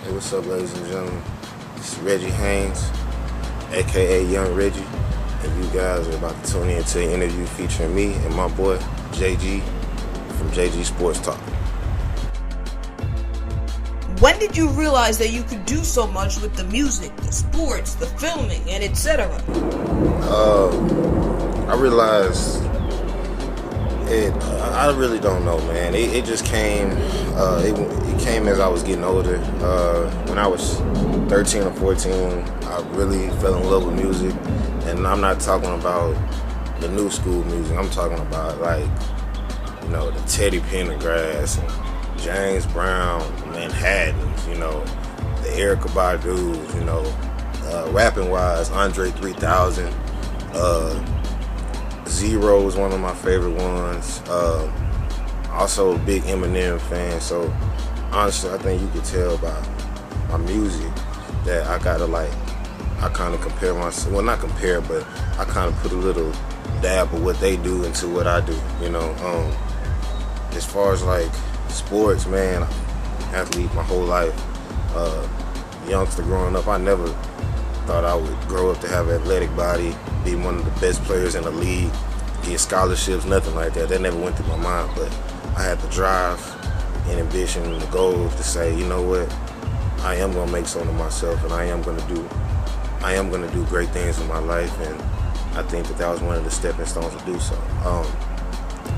Hey, what's up, ladies and gentlemen? This is Reggie Haynes, aka Young Reggie, and you guys are about to tune in to an interview featuring me and my boy JG from JG Sports Talk. When did you realize that you could do so much with the music, the sports, the filming, and etc.? I realized it. I really don't know, man. It just came. It came as I was getting older. When I was 13 or 14, I really fell in love with music, and I'm not talking about the new school music. I'm talking about the Teddy Pendergrass and James Brown, Manhattans, the Erykah Badu's, rapping wise, Andre 3000. Zero is one of my favorite ones. Also a big Eminem fan, so honestly I think you could tell by my music that I kind of compare myself, well not compare, but I kind of put a little dab of what they do into what I do, As far as sports, man, athlete my whole life, youngster growing up, I never thought I would grow up to have an athletic body, be one of the best players in the league, get scholarships, nothing like that. That never went through my mind, but I had the drive and ambition and the goal to say, you know what, I am gonna make something of myself, and I am gonna do great things in my life, and I think that was one of the stepping stones to do so.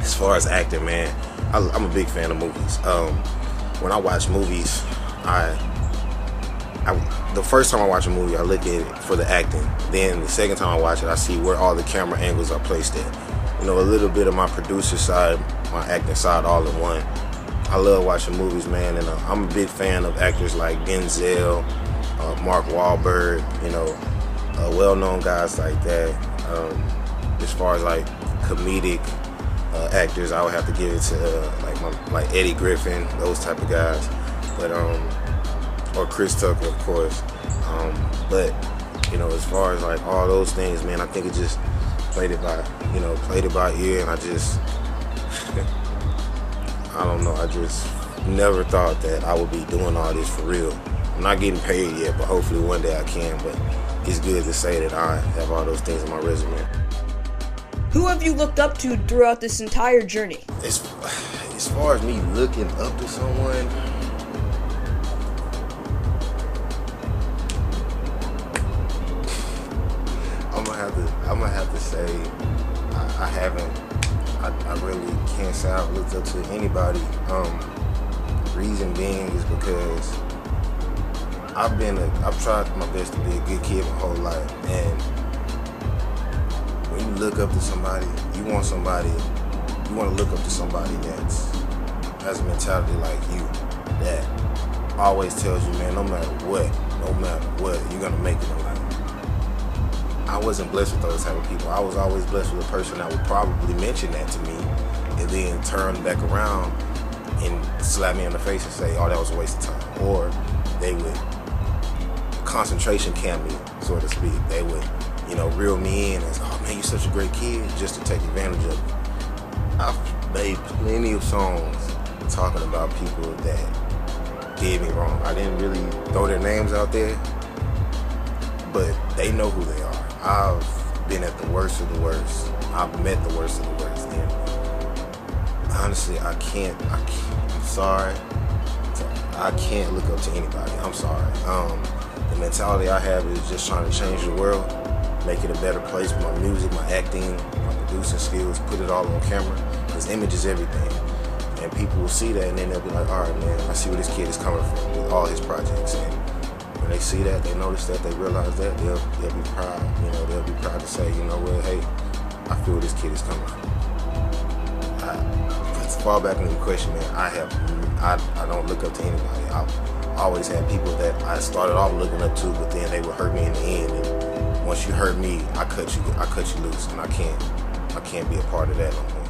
As far as acting, man, I'm a big fan of movies. When I watch movies, the first time I watch a movie, I look at it for the acting. Then the second time I watch it, I see where all the camera angles are placed at. A little bit of my producer side, my acting side, all in one. I love watching movies, man, and I'm a big fan of actors like Denzel, Mark Wahlberg, well-known guys like that. As far as comedic actors, I would have to give it to like Eddie Griffin, those type of guys, but or Chris Tucker, of course. But as far as all those things, man, I think it just played it by ear, and I just I don't know, I just never thought that I would be doing all this for real. I'm not getting paid yet, but hopefully one day I can. But it's good to say that I have all those things on my resume. Who have you looked up to throughout this entire journey? As far as me looking up to someone, I'm gonna have to say I haven't. I really can't say I've looked up to anybody. Reason being is because I've tried my best to be a good kid my whole life, and when you look up to somebody, you want to look up to somebody that has a mentality like you, that always tells you, man, no matter what, you're gonna make it in life. I wasn't blessed with those type of people. I was always blessed with a person that would probably mention that to me and then turn back around and slap me in the face and say, oh, that was a waste of time. Or they would concentration camp me, so to speak. They would, reel me in as, oh man, you're such a great kid, just to take advantage of me. I've made plenty of songs talking about people that did me wrong. I didn't really throw their names out there, but they know who they are. I've been at the worst of the worst. I've met the worst of the worst. And honestly, I'm sorry. I can't look up to anybody. I'm sorry. The mentality I have is just trying to change the world, make it a better place with my music, my acting, my producing skills, put it all on camera, because image is everything. And people will see that, and then they'll be like, all right, man, I see where this kid is coming from with all his projects. And when they see that, they notice that, they realize that, they'll be proud. They'll be proud to say, you know what, hey, I feel where this kid is coming from. To fall back into the question, man, I don't look up to anybody. I've always had people that I started off looking up to, but then they would hurt me in the end. And once you hurt me, I cut you loose, and I can't be a part of that no more.